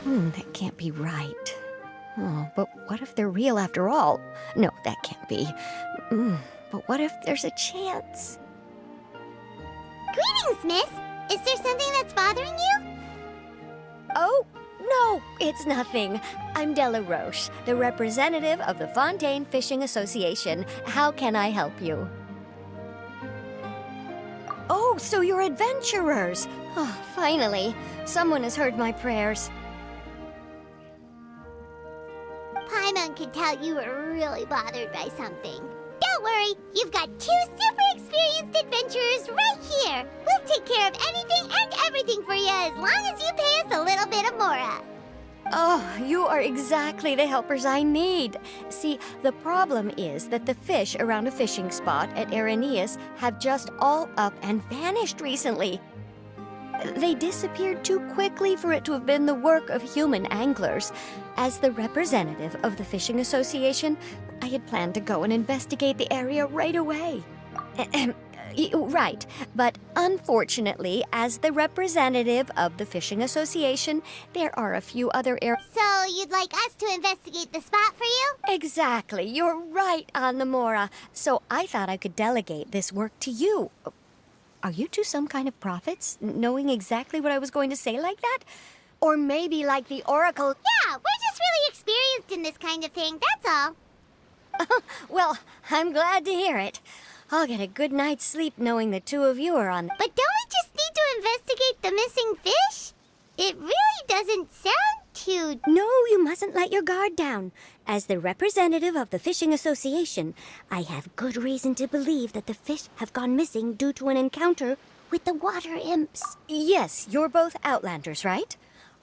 That can't be right. Oh, but what if they're real after all? No, that can't be. But what if there's a chance? Greetings, miss. Is there something that's bothering you? Oh, no, it's nothing. I'm Della Roche, the representative of the Fontaine Fishing Association. How can I help you? Oh, so you're adventurers. Oh, finally, someone has heard my prayers. Paimon could tell you were really bothered by something. Don't worry, you've got two super experienced adventurers right here. We'll take care of anything and everything for you as long as you pay us a little bit of mora. Oh, you are exactly the helpers I need. See, the problem is that the fish around a fishing spot at Araneus have just all up and vanished recently. They disappeared too quickly for it to have been the work of human anglers. As the representative of the Fishing Association, I had planned to go and investigate the area right away. Right, but unfortunately, as the representative of the Fishing Association, there are a few other areas. So you'd like us to investigate the spot for you? Exactly, you're right on the Mora. So I thought I could delegate this work to you. Are you two some kind of prophets, knowing exactly what I was going to say like that? Or maybe like the Oracle? Yeah, we're just really experienced in this kind of thing, that's all. Well, I'm glad to hear it. I'll get a good night's sleep knowing the two of you are on. But don't we just need to investigate the missing fish? It really doesn't sound too... No, you mustn't let your guard down. As the representative of the Fishing Association, I have good reason to believe that the fish have gone missing due to an encounter with the water imps. Yes, you're both Outlanders, right?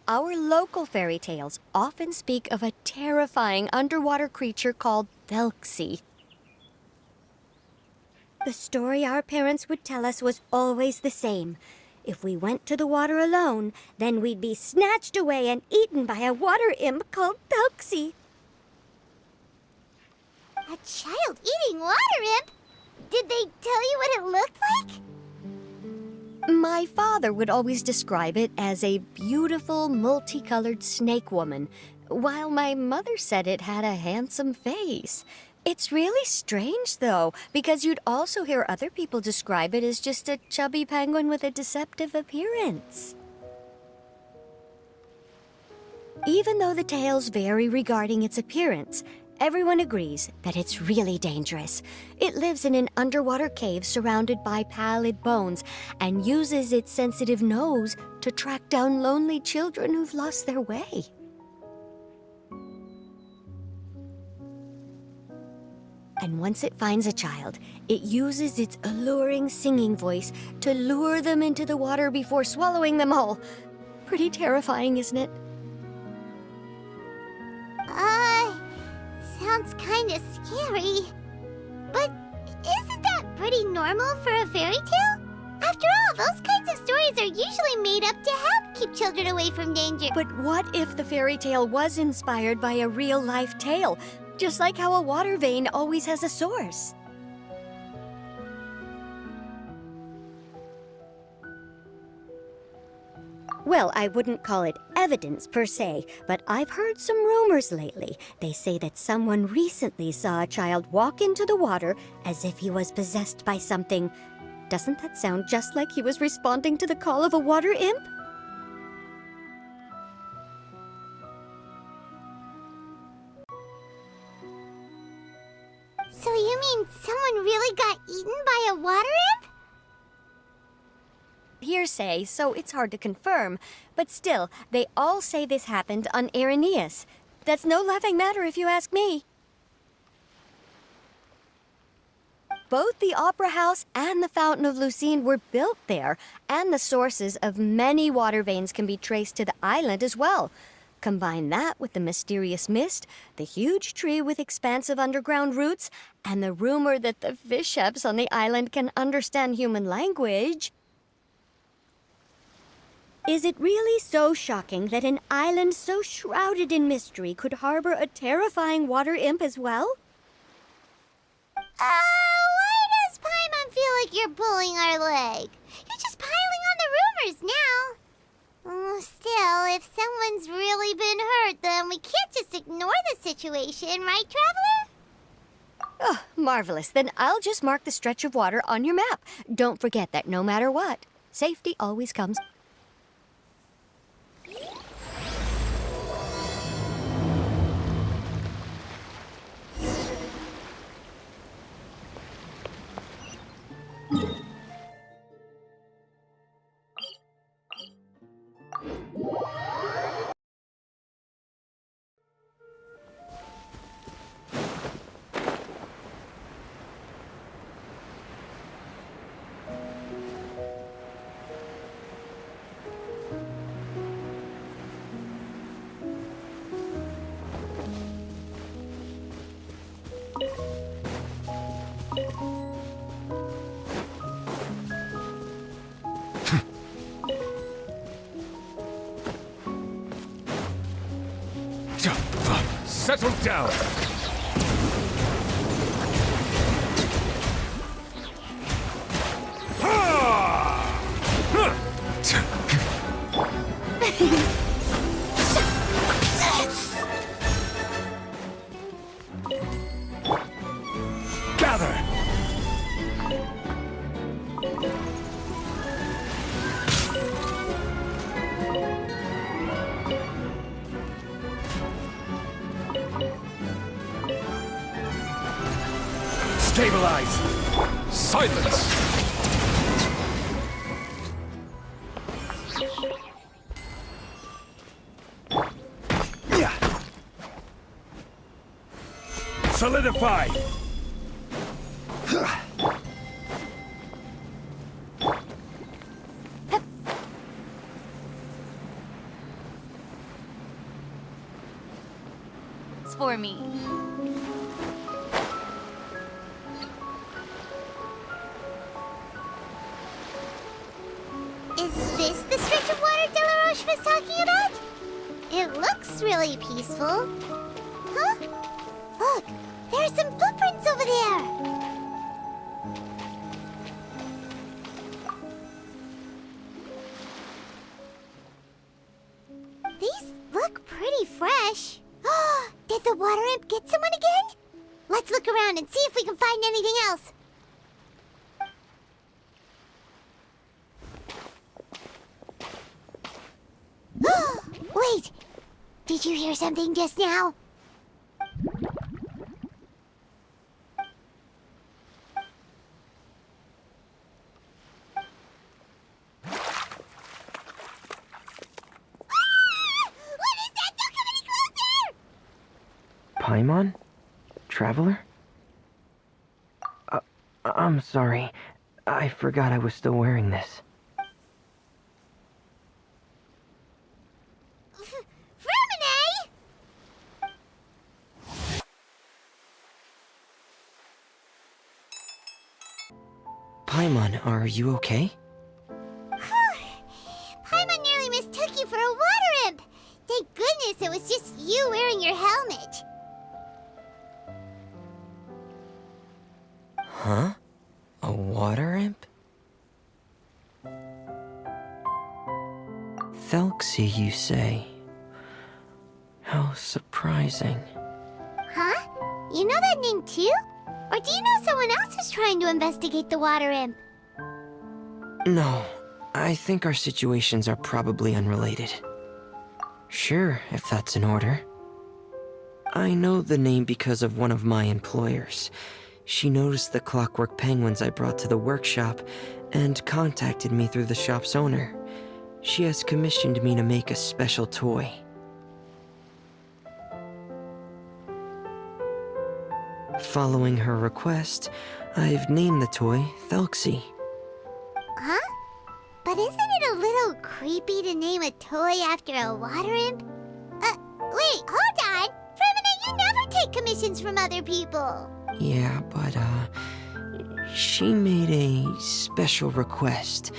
Our local fairy tales often speak of a terrifying underwater creature called Telькси. The story our parents would tell us was always the same. If we went to the water alone, then we'd be snatched away and eaten by a water imp called Telykse. A child-eating water imp? Did they tell you what it looked like? My father would always describe it as a beautiful, multicolored snake woman, while my mother said it had a handsome face. It's really strange, though, because you'd also hear other people describe it as just a chubby penguin with a deceptive appearance. Even though the tales vary regarding its appearance, everyone agrees that it's really dangerous. It lives in an underwater cave surrounded by pallid bones and uses its sensitive nose to track down lonely children who've lost their way. And once it finds a child, it uses its alluring singing voice to lure them into the water before swallowing them all. Pretty terrifying, isn't it? Sounds kinda scary. But isn't that pretty normal for a fairy tale? After all, those kinds of stories are usually made up to help keep children away from danger. But what if the fairy tale was inspired by a real-life tale? Just like how a water vein always has a source. Well, I wouldn't call it evidence per se, but I've heard some rumors lately. They say that someone recently saw a child walk into the water as if he was possessed by something. Doesn't that sound just like he was responding to the call of a water imp? So you mean someone really got eaten by a water imp? Hearsay, so it's hard to confirm. But still, they all say this happened on Araneus. That's no laughing matter if you ask me. Both the Opera House and the Fountain of Lucine were built there, and the sources of many water veins can be traced to the island as well. Combine that with the mysterious mist, the huge tree with expansive underground roots, and the rumor that the fish chefs on the island can understand human language. Is it really so shocking that an island so shrouded in mystery could harbor a terrifying water imp as well? Why does Paimon feel like you're pulling our leg? You're just piling on the rumors now. Still, if someone someone's really been hurt, then we can't just ignore the situation, right, Traveler? Oh, marvelous. Then I'll just mark the stretch of water on your map. Don't forget that no matter what, safety always comes. Settle down! Gather! Stabilize! Silence! Yeah. Solidify! It's for me. Is this the stretch of water Delaroche was talking about? It looks really peaceful. Huh? Look, there are some footprints over there. These look pretty fresh. Did the water imp get someone again? Let's look around and see if we can find anything else. Wait! Did you hear something just now? What is that? Don't come any closer! Paimon? Traveler? I'm sorry. I forgot I was still wearing this. Paimon, are you okay? Paimon nearly mistook you for a water imp. Thank goodness it was just you wearing your helmet. Huh? A water imp? Telykse, you say? How surprising. Huh? You know that name too? Or do you know someone else is trying to investigate the water imp? No, I think our situations are probably unrelated. Sure, if that's in order. I know the name because of one of my employers. She noticed the clockwork penguins I brought to the workshop and contacted me through the shop's owner. She has commissioned me to make a special toy. Following her request, I've named the toy Telykse. Huh? But isn't it a little creepy to name a toy after a water imp? Wait, hold on! Fremina, you never take commissions from other people! Yeah, but, she made a special request,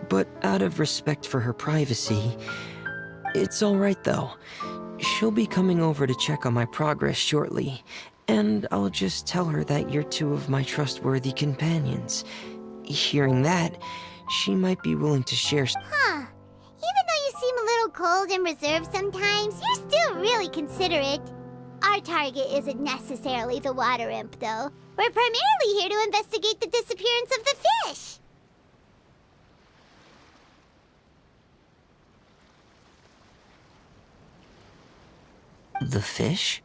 but out of respect for her privacy, it's alright though. She'll be coming over to check on my progress shortly, and I'll just tell her that you're two of my trustworthy companions. Hearing that, she might be willing to share. Huh. Even though you seem a little cold and reserved sometimes, you're still really considerate. Our target isn't necessarily the water imp, though. We're primarily here to investigate the disappearance of the fish. The fish?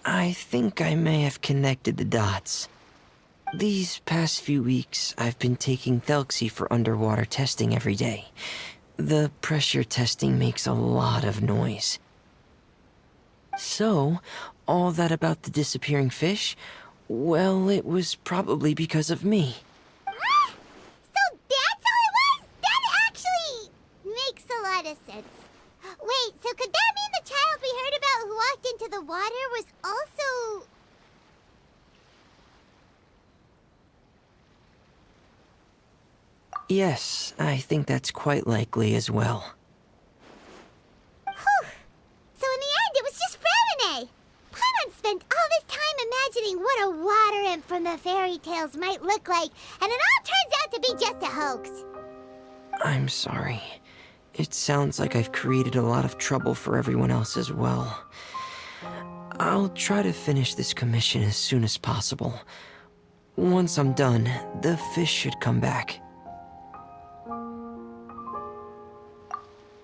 I think I may have connected the dots. These past few weeks, I've been taking Telksy for underwater testing every day. The pressure testing makes a lot of noise. So, all that about the disappearing fish? Well, it was probably because of me. So that's how it was? That actually makes a lot of sense. Wait, so could that mean the child we heard about who walked into the water was also... Yes, I think that's quite likely as well. Whew. So in the end, it was just Fremine. Paimon spent all this time imagining what a water imp from the fairy tales might look like, and it all turns out to be just a hoax. I'm sorry. It sounds like I've created a lot of trouble for everyone else as well. I'll try to finish this commission as soon as possible. Once I'm done, the fish should come back.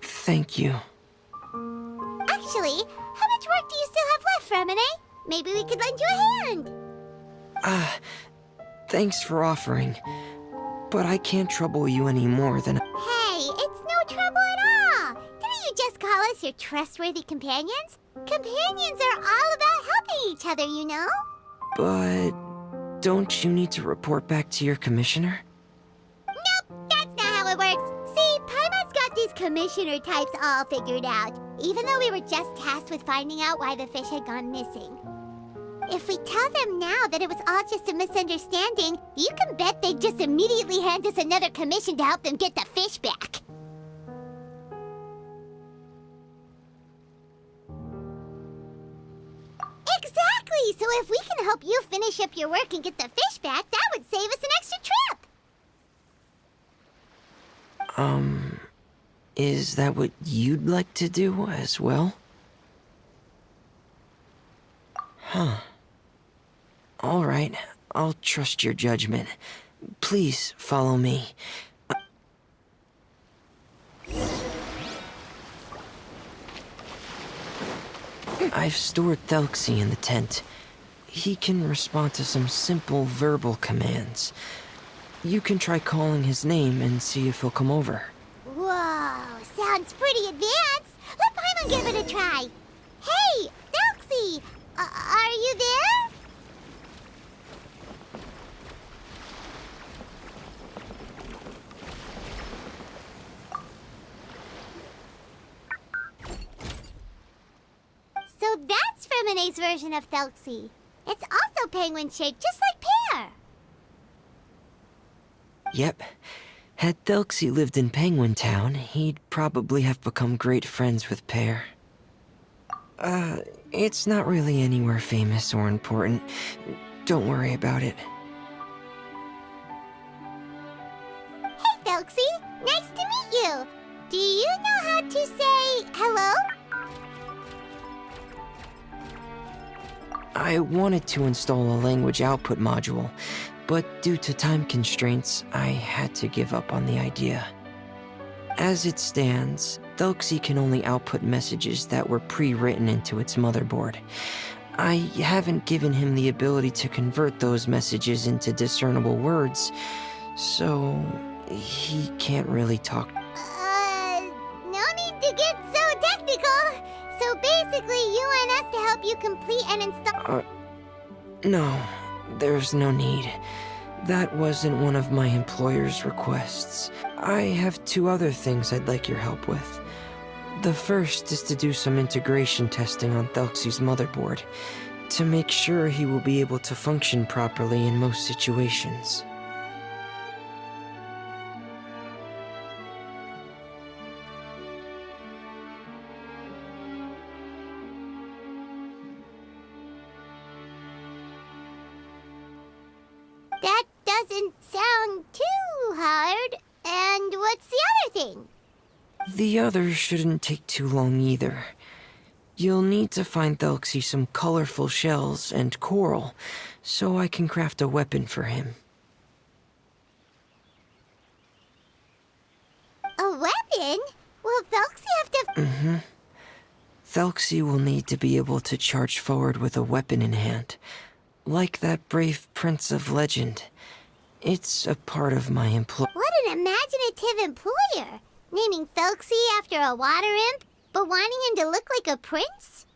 Thank you. Actually, how much work do you still have left, Fremine? Maybe we could lend you a hand. Thanks for offering. But I can't trouble you any more than... Hey, it's no trouble at all. Didn't you just call us your trustworthy companions? Companions are all about helping each other, you know? But... don't you need to report back to your commissioner? Nope, that's not how it works. See, Paimon's got these commissioner types all figured out, even though we were just tasked with finding out why the fish had gone missing. If we tell them now that it was all just a misunderstanding, you can bet they'd just immediately hand us another commission to help them get the fish back. Exactly! So if we can help you finish up your work and get the fish back, that would save us an extra trip! Is that what you'd like to do as well? Huh. All right, I'll trust your judgment. Please follow me. I've stored Telksy in the tent. He can respond to some simple verbal commands. You can try calling his name and see if he'll come over. Whoa, sounds pretty advanced. Let Paimon give it a try. Hey, Telksy, are you there? So that's Fremine's version of Telksy. It's also penguin-shaped, just like Pear. Yep. Had Telksy lived in Penguin Town, he'd probably have become great friends with Pear. It's not really anywhere famous or important. Don't worry about it. Hey, Telksy, nice to meet you. Do you know how to say hello? I wanted to install a language output module, but due to time constraints, I had to give up on the idea. As it stands, Telksy can only output messages that were pre-written into its motherboard. I haven't given him the ability to convert those messages into discernible words, so he can't really talk. No need to get so technical. So basically, you want us to help you complete and install... No, there's no need. That wasn't one of my employer's requests. I have two other things I'd like your help with. The first is to do some integration testing on Telksy's motherboard, to make sure he will be able to function properly in most situations. That doesn't sound too hard. And what's the other thing? The other shouldn't take too long either. You'll need to find Telькsi some colorful shells and coral, so I can craft a weapon for him. A weapon? Will Telksi have to... Telykси will need to be able to charge forward with a weapon in hand, like that brave prince of legend. It's a part of my employ. What an imaginative employer! Naming Telksi after a water imp, but wanting him to look like a prince?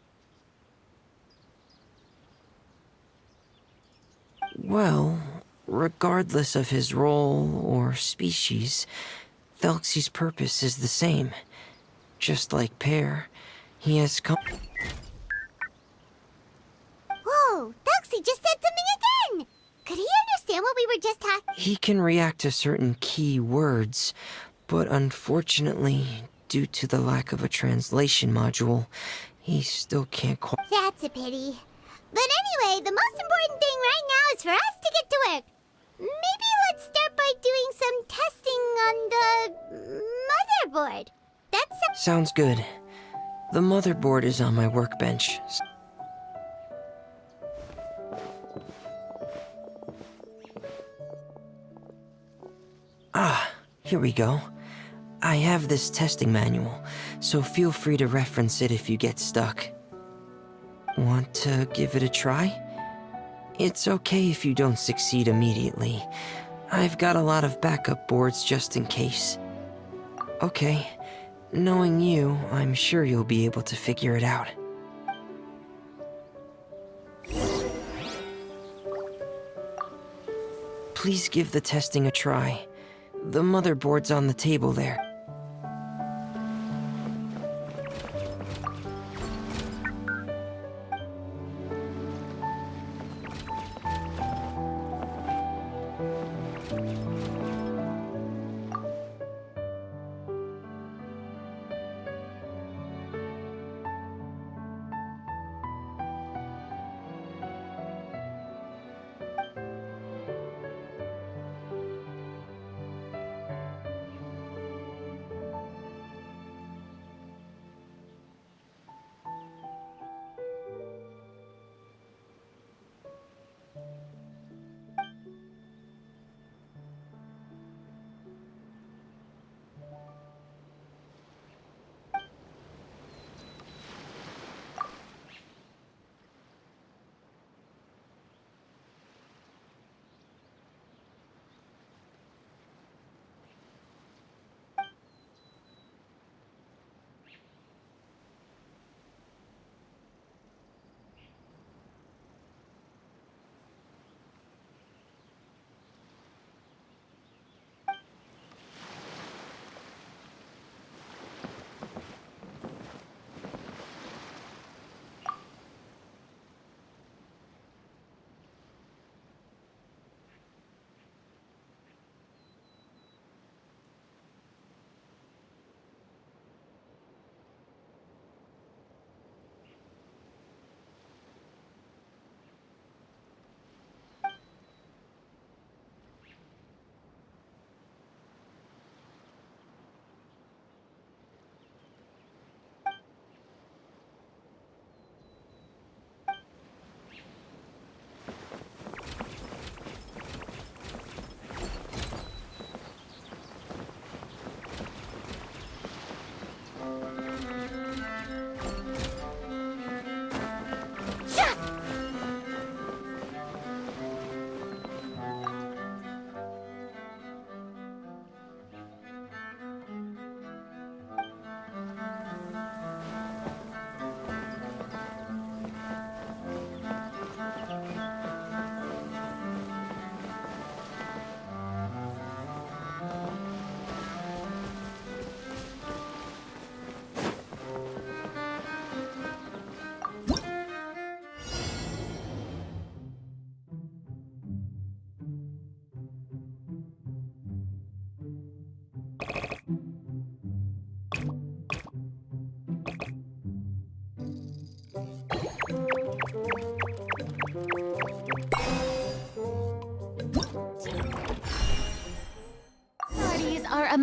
Well, regardless of his role or species, Telksi's purpose is the same. Just like Pear, he has come. Whoa, Telksi just said something again! Could he understand what we were just talking? He can react to certain key words, but unfortunately, due to the lack of a translation module, he still can't quite. That's a pity. But anyway, the most important thing right now is for us to get to work. Maybe let's start by doing some testing on the motherboard. That's Sounds good. The motherboard is on my workbench. Ah, here we go. I have this testing manual, so feel free to reference it if you get stuck. Want to give it a try? It's okay if you don't succeed immediately. I've got a lot of backup boards just in case. Okay, knowing you, I'm sure you'll be able to figure it out. Please give the testing a try. The motherboard's on the table there.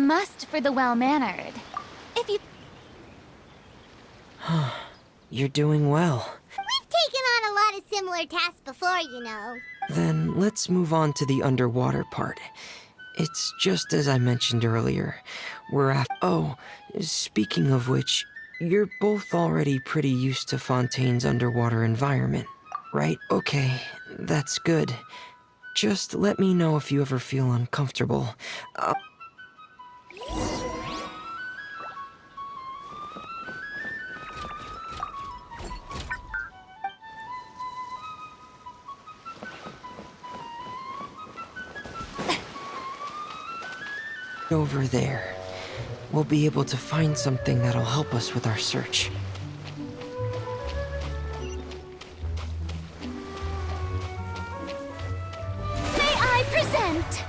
must for the well-mannered. If you... You're doing well. We've taken on a lot of similar tasks before, you know. Then let's move on to the underwater part. It's just as I mentioned earlier. Oh, speaking of which, you're both already pretty used to Fontaine's underwater environment, right? Okay, that's good. Just let me know if you ever feel uncomfortable. Over there. We'll be able to find something that'll help us with our search. May I present?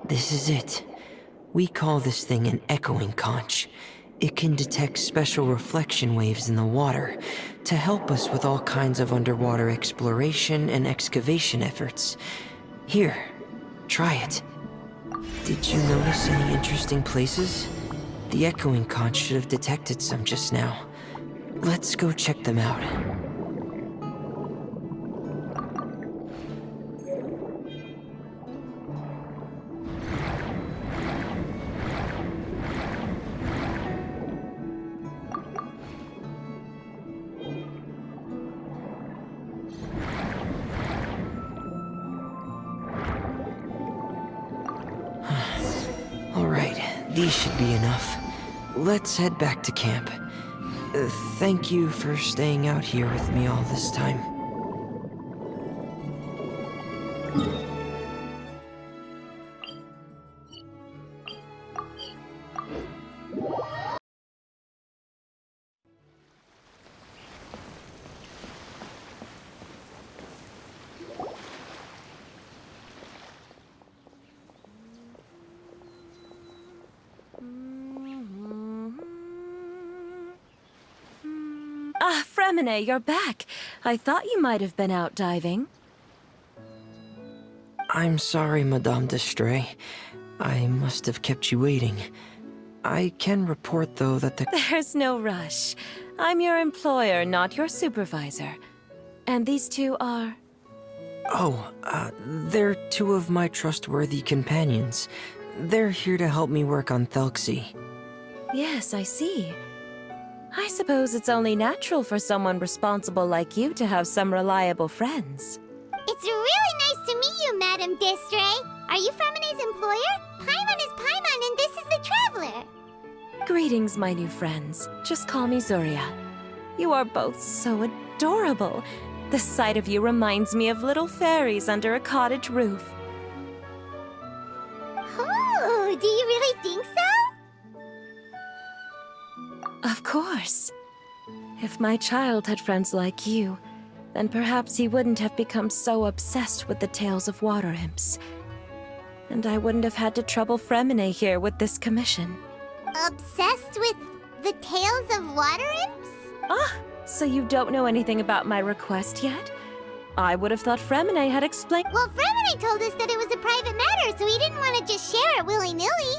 This is it. We call this thing an echoing conch. It can detect special reflection waves in the water to help us with all kinds of underwater exploration and excavation efforts. Here, try it. Did you notice any interesting places? The echoing conch should have detected some just now. Let's go check them out. These should be enough. Let's head back to camp. Thank you for staying out here with me all this time. Ah, Fremine, you're back. I thought you might have been out diving. I'm sorry, Madame d'Estray. I must have kept you waiting. I can report, though, that the... There's no rush. I'm your employer, not your supervisor. And these two are... Oh, they're two of my trustworthy companions. They're here to help me work on Telькси. Yes, I see. I suppose it's only natural for someone responsible like you to have some reliable friends. It's really nice to meet you, Madame d'Estray. Are you Fremine's employer? Paimon is Paimon, and this is the Traveler. Greetings, my new friends. Just call me Zuria. You are both so adorable. The sight of you reminds me of little fairies under a cottage roof. Oh, do you really think so? Of course. If my child had friends like you, then perhaps he wouldn't have become so obsessed with the tales of water imps. And I wouldn't have had to trouble Fremine here with this commission. Obsessed with the tales of water imps? Ah, so you don't know anything about my request yet? I would have thought Fremine had explained— Well, Fremine told us that it was a private matter, so he didn't want to just share it willy-nilly.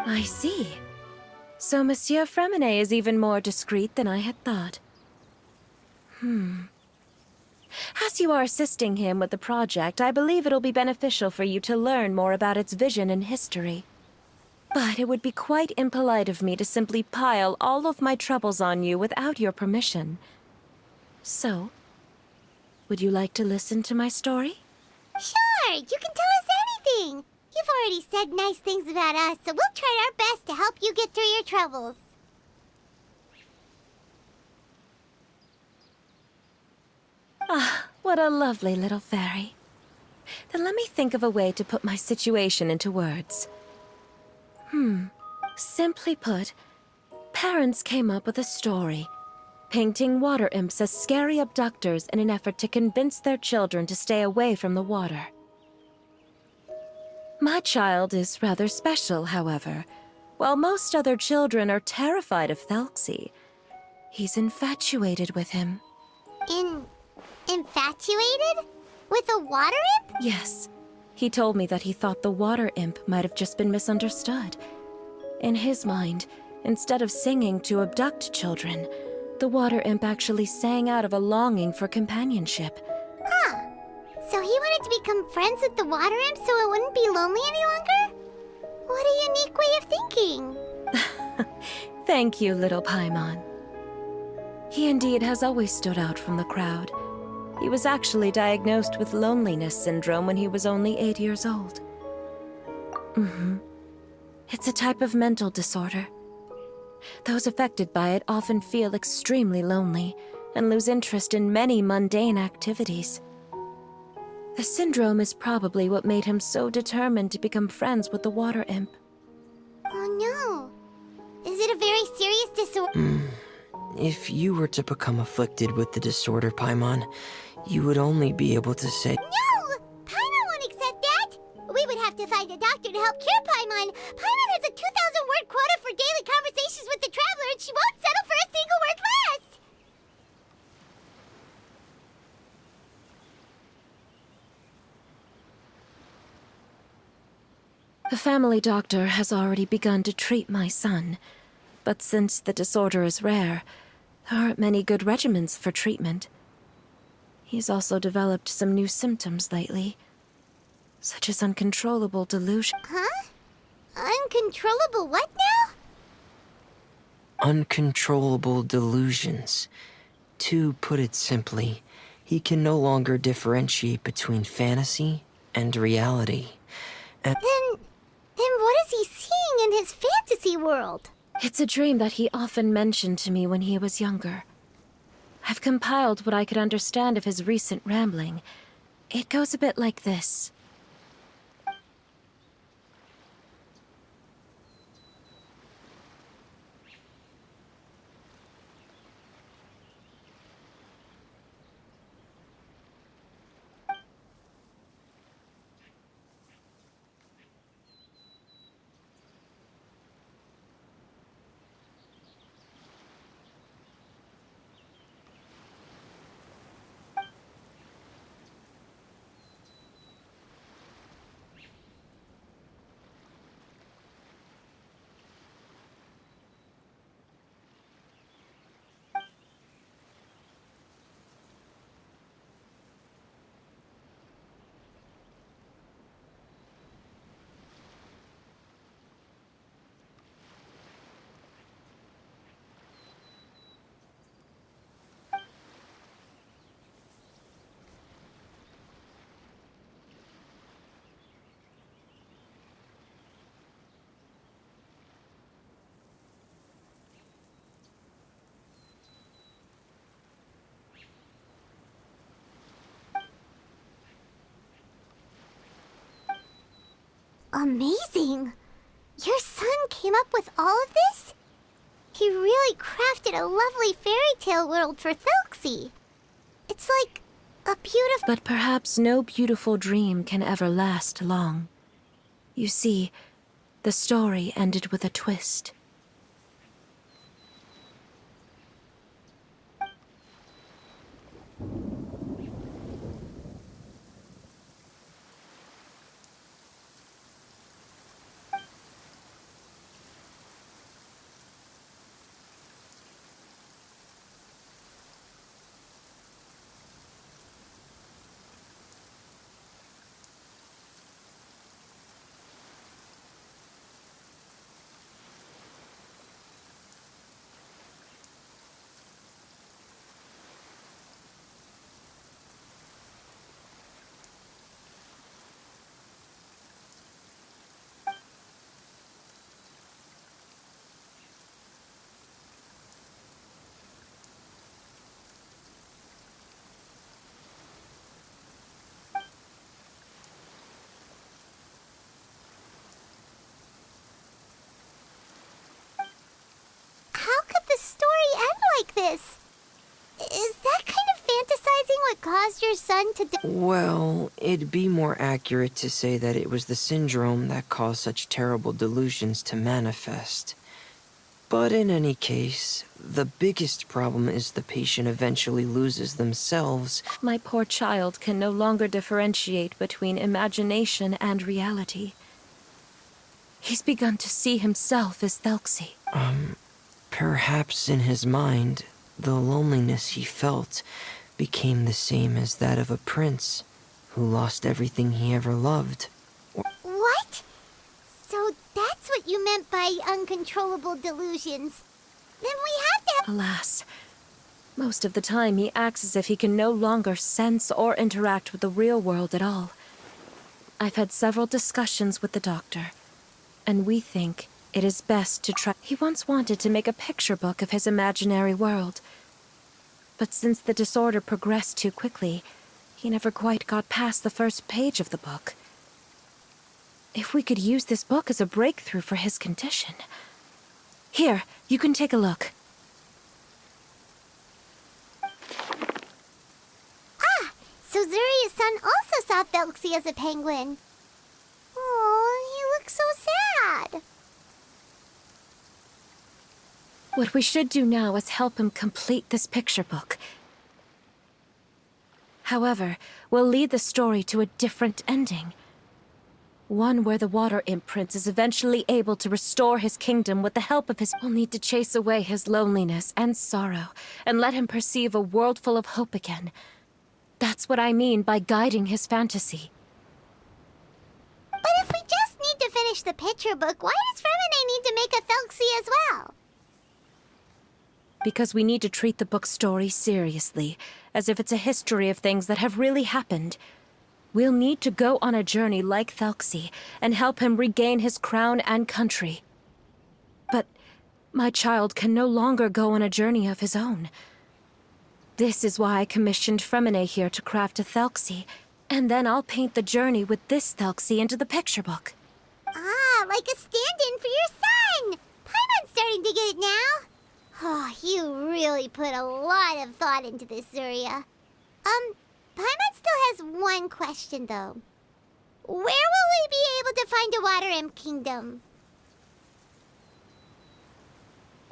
I see. So Monsieur Fremine is even more discreet than I had thought. As you are assisting him with the project, I believe it'll be beneficial for you to learn more about its vision and history. But it would be quite impolite of me to simply pile all of my troubles on you without your permission. So, would you like to listen to my story? Sure, you can tell us anything. You've already said nice things about us, so we'll try our best to help you get through your troubles. Ah, what a lovely little fairy. Then let me think of a way to put my situation into words. Simply put, parents came up with a story, painting water imps as scary abductors in an effort to convince their children to stay away from the water. My child is rather special, however. While most other children are terrified of Telykси, he's infatuated with him. Infatuated? With a water imp? Yes. He told me that he thought the water imp might have just been misunderstood. In his mind, instead of singing to abduct children, the water imp actually sang out of a longing for companionship. Huh. So he wanted to become friends with the water imp so it wouldn't be lonely any longer? What a unique way of thinking. Thank you, little Paimon. He indeed has always stood out from the crowd. He was actually diagnosed with loneliness syndrome when he was only 8 years old. It's a type of mental disorder. Those affected by it often feel extremely lonely and lose interest in many mundane activities. The syndrome is probably what made him so determined to become friends with the water imp. Oh no. Is it a very serious disorder? If you were to become afflicted with the disorder, Paimon, you would only be able to say... No! Paimon won't accept that! We would have to find a doctor to help cure Paimon. Paimon has a 2,000-word quota for daily conversations with the Traveler, and she won't settle for a single word less! The family doctor has already begun to treat my son, but since the disorder is rare, there aren't many good regimens for treatment. He's also developed some new symptoms lately, such as uncontrollable delusion. Huh? Uncontrollable what now? Uncontrollable delusions. To put it simply, he can no longer differentiate between fantasy and reality. Then what is he seeing in his fantasy world? It's a dream that he often mentioned to me when he was younger. I've compiled what I could understand of his recent rambling. It goes a bit like this. Amazing! Your son came up with all of this? He really crafted a lovely fairy tale world for Telykse. It's like a beautiful... But perhaps no beautiful dream can ever last long. You see, the story ended with a twist. How could the story end like this? Is that kind of fantasizing what caused your son to Well, it'd be more accurate to say that it was the syndrome that caused such terrible delusions to manifest. But in any case, the biggest problem is the patient eventually loses themselves. My poor child can no longer differentiate between imagination and reality. He's begun to see himself as Telksi. Perhaps in his mind, the loneliness he felt became the same as that of a prince who lost everything he ever loved. What? So that's what you meant by uncontrollable delusions. Then we have to... Alas, most of the time he acts as if he can no longer sense or interact with the real world at all. I've had several discussions with the doctor, and we think it is best to try... He once wanted to make a picture book of his imaginary world, but since the disorder progressed too quickly, he never quite got past the first page of the book. If we could use this book as a breakthrough for his condition... Here, you can take a look. Ah! So Zuria's son also saw Telksi as a penguin. Oh, he looks so sad. What we should do now is help him complete this picture book. However, we'll lead the story to a different ending. One where the Water Imp Prince is eventually able to restore his kingdom with the help of his... We'll need to chase away his loneliness and sorrow, and let him perceive a world full of hope again. That's what I mean by guiding his fantasy. But if we just need to finish the picture book, why does Fremine need to make a Telksi as well? Because we need to treat the book's story seriously, as if it's a history of things that have really happened. We'll need to go on a journey like Telksi and help him regain his crown and country. But my child can no longer go on a journey of his own. This is why I commissioned Fremine here to craft a Telksi, and then I'll paint the journey with this Telksi into the picture book. Ah, like a stand-in for your son! Paimon's starting to get it now. Oh, you really put a lot of thought into this, Zuria. Paimon still has one question, though. Where will we be able to find a Water Imp Kingdom?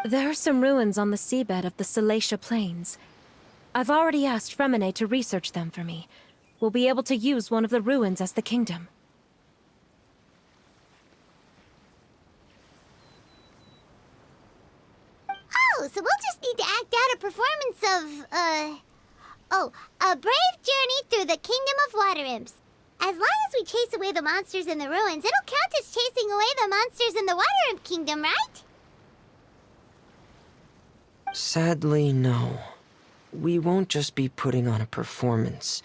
There are some ruins on the seabed of the Salacia Plains. I've already asked Fremine to research them for me. We'll be able to use one of the ruins as the kingdom. Oh, so we'll just need to act out a performance of, a brave journey through the Kingdom of Water Imps. As long as we chase away the monsters in the ruins, it'll count as chasing away the monsters in the Water Imp Kingdom, right? Sadly, no. We won't just be putting on a performance.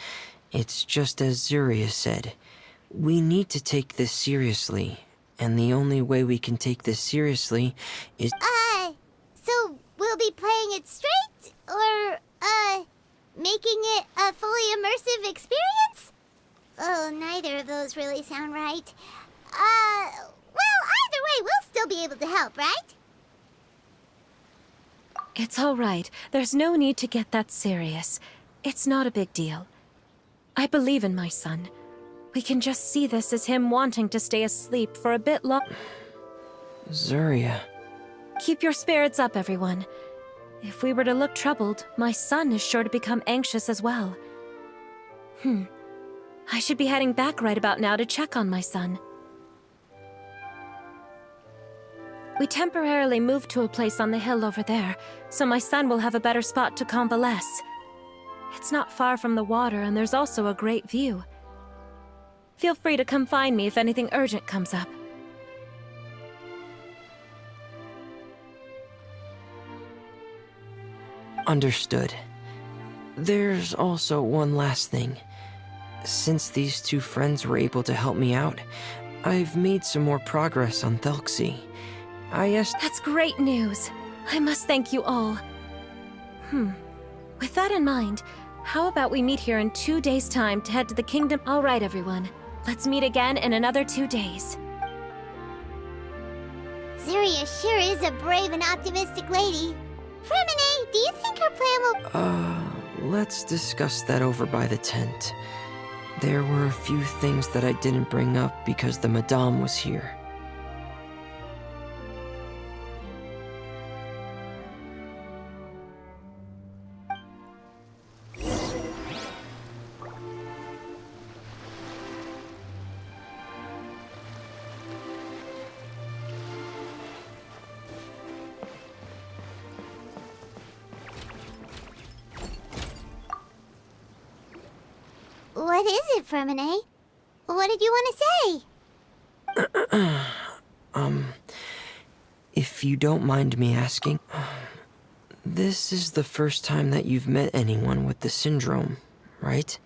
It's just as Zuria said. We need to take this seriously, and the only way we can take this seriously is... So we'll be playing it straight, or, making it a fully immersive experience? Oh, neither of those really sound right. Well, either way, we'll still be able to help, right? It's all right. There's no need to get that serious. It's not a big deal. I believe in my son. We can just see this as him wanting to stay asleep for a bit long. Zuria. Keep your spirits up, everyone. If we were to look troubled, my son is sure to become anxious as well. I should be heading back right about now to check on my son. We temporarily moved to a place on the hill over there, so my son will have a better spot to convalesce. It's not far from the water, and there's also a great view. Feel free to come find me if anything urgent comes up. Understood. There's also one last thing. Since these two friends were able to help me out, I've made some more progress on Telksi. That's great news. I must thank you all. With that in mind, how about we meet here in 2 days' time to head to the kingdom? All right, everyone. Let's meet again in another 2 days. Zuria sure is a brave and optimistic lady. Fremine, do you think her plan will... Let's discuss that over by the tent. There were a few things that I didn't bring up because the Madame was here. What is it, Fremine? What did you want to say? If you don't mind me asking, this is the first time that you've met anyone with the syndrome, right?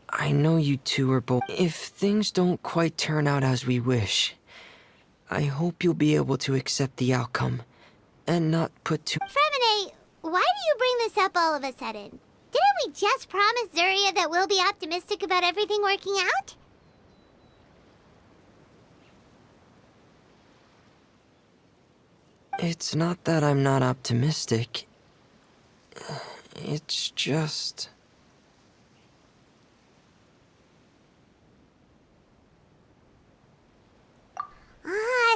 I know you two are both. If things don't quite turn out as we wish, I hope you'll be able to accept the outcome and not put too. Fremine, why do you bring this up all of a sudden? Didn't we just promise Zuria that we'll be optimistic about everything working out? It's not that I'm not optimistic. It's just...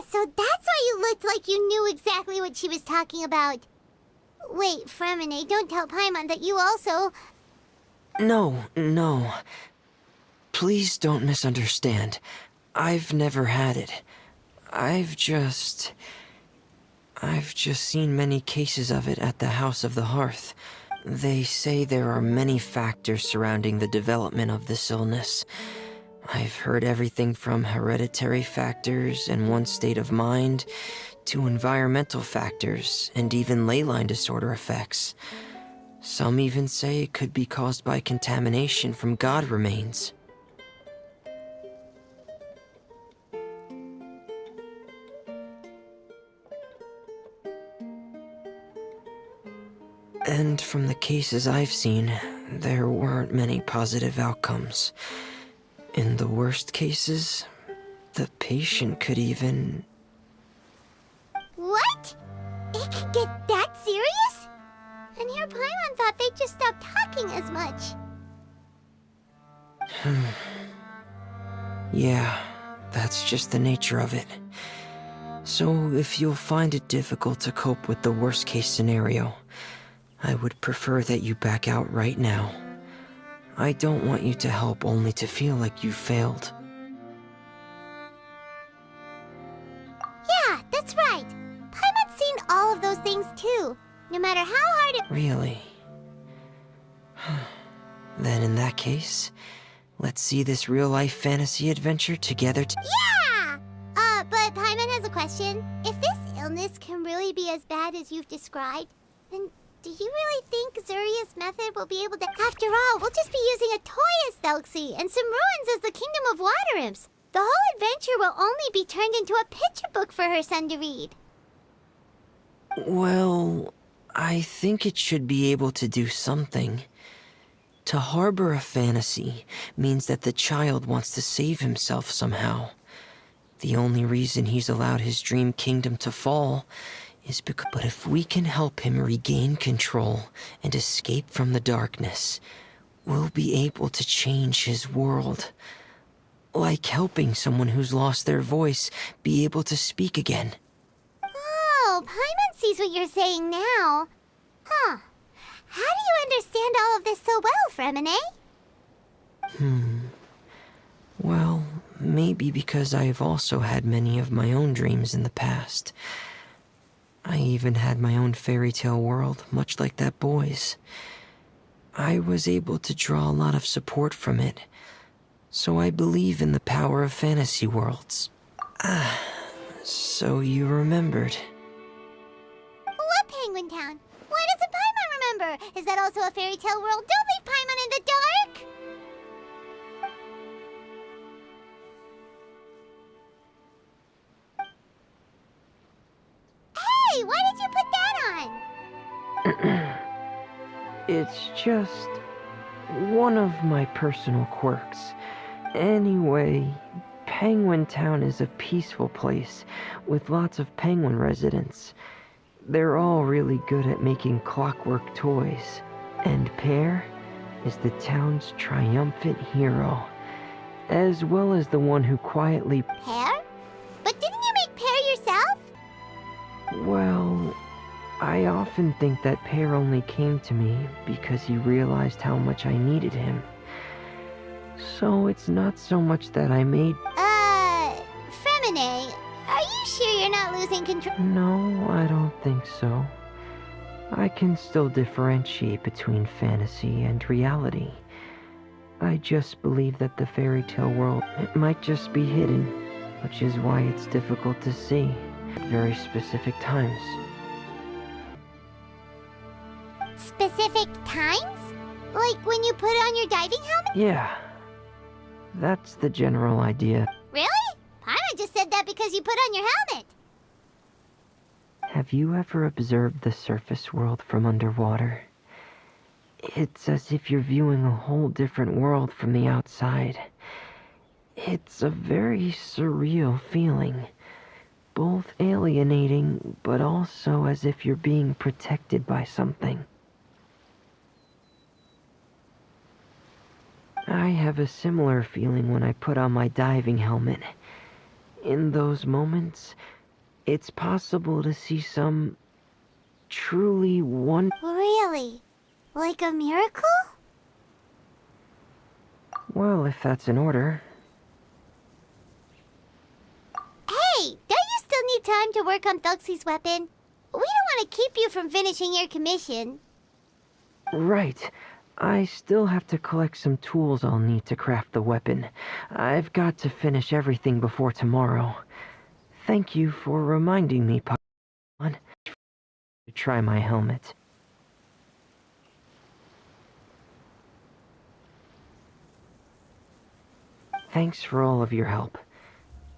So that's why you looked like you knew exactly what she was talking about. Wait, Fremine, don't tell Paimon that you also... No. Please don't misunderstand. I've never had it. I've just seen many cases of it at the House of the Hearth. They say there are many factors surrounding the development of this illness. I've heard everything from hereditary factors and one's state of mind, to environmental factors, and even ley line disorder effects. Some even say it could be caused by contamination from god remains. And from the cases I've seen, there weren't many positive outcomes. In the worst cases, the patient could even... What? It could get that serious? And here Paimon thought they'd just stop talking as much. Yeah, that's just the nature of it. So if you'll find it difficult to cope with the worst case scenario, I would prefer that you back out right now. I don't want you to help only to feel like you failed. Yeah, that's right. Paimon's seen all of those things too. No matter how hard it... Really? Then in that case, let's see this real-life fantasy adventure together Yeah! But Paimon has a question. If this illness can really be as bad as you've described, then do you really think Zuria's method will be able to... After all, we'll just be using a toy as Telykse and some ruins as the Kingdom of Water Imps. The whole adventure will only be turned into a picture book for her son to read. Well, I think it should be able to do something. To harbor a fantasy means that the child wants to save himself somehow. The only reason he's allowed his dream kingdom to fall is because... But if we can help him regain control and escape from the darkness, we'll be able to change his world. Like helping someone who's lost their voice be able to speak again. Oh, Paimon sees what you're saying now. Huh. How do you understand all of this so well, Fremine? Well, maybe because I have also had many of my own dreams in the past. I even had my own fairy tale world, much like that boy's. I was able to draw a lot of support from it, so I believe in the power of fantasy worlds. So you remembered. What Penguin Town? Why doesn't Paimon remember? Is that also a fairy tale world? Don't leave Paimon in the dark! Hey, why did you put that on? It's just one of my personal quirks. Anyway, Penguin Town is a peaceful place with lots of penguin residents. They're all really good at making clockwork toys. And Pear is the town's triumphant hero, as well as the one who quietly... Pear? But didn't you make Pear yourself? Well, I often think that Pear only came to me because he realized how much I needed him. So it's not so much that I made... Fremine, are you sure you're not losing control? No, I don't think so. I can still differentiate between fantasy and reality. I just believe that the fairy tale world, it might just be hidden, which is why it's difficult to see at very specific times. Specific times? Like when you put on your diving helmet? Yeah, that's the general idea. Really? Paimon just said that because you put on your helmet. Have you ever observed the surface world from underwater? It's as if you're viewing a whole different world from the outside. It's a very surreal feeling. Both alienating, but also as if you're being protected by something. I have a similar feeling when I put on my diving helmet. In those moments, it's possible to see some truly Really? Like a miracle? Well, if that's in order. Hey, don't you still need time to work on Telksi's weapon? We don't want to keep you from finishing your commission. Right. I still have to collect some tools I'll need to craft the weapon. I've got to finish everything before tomorrow. Thank you for reminding me, Paimon, to try my helmet. Thanks for all of your help.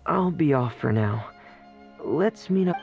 I'll be off for now. Let's meet up.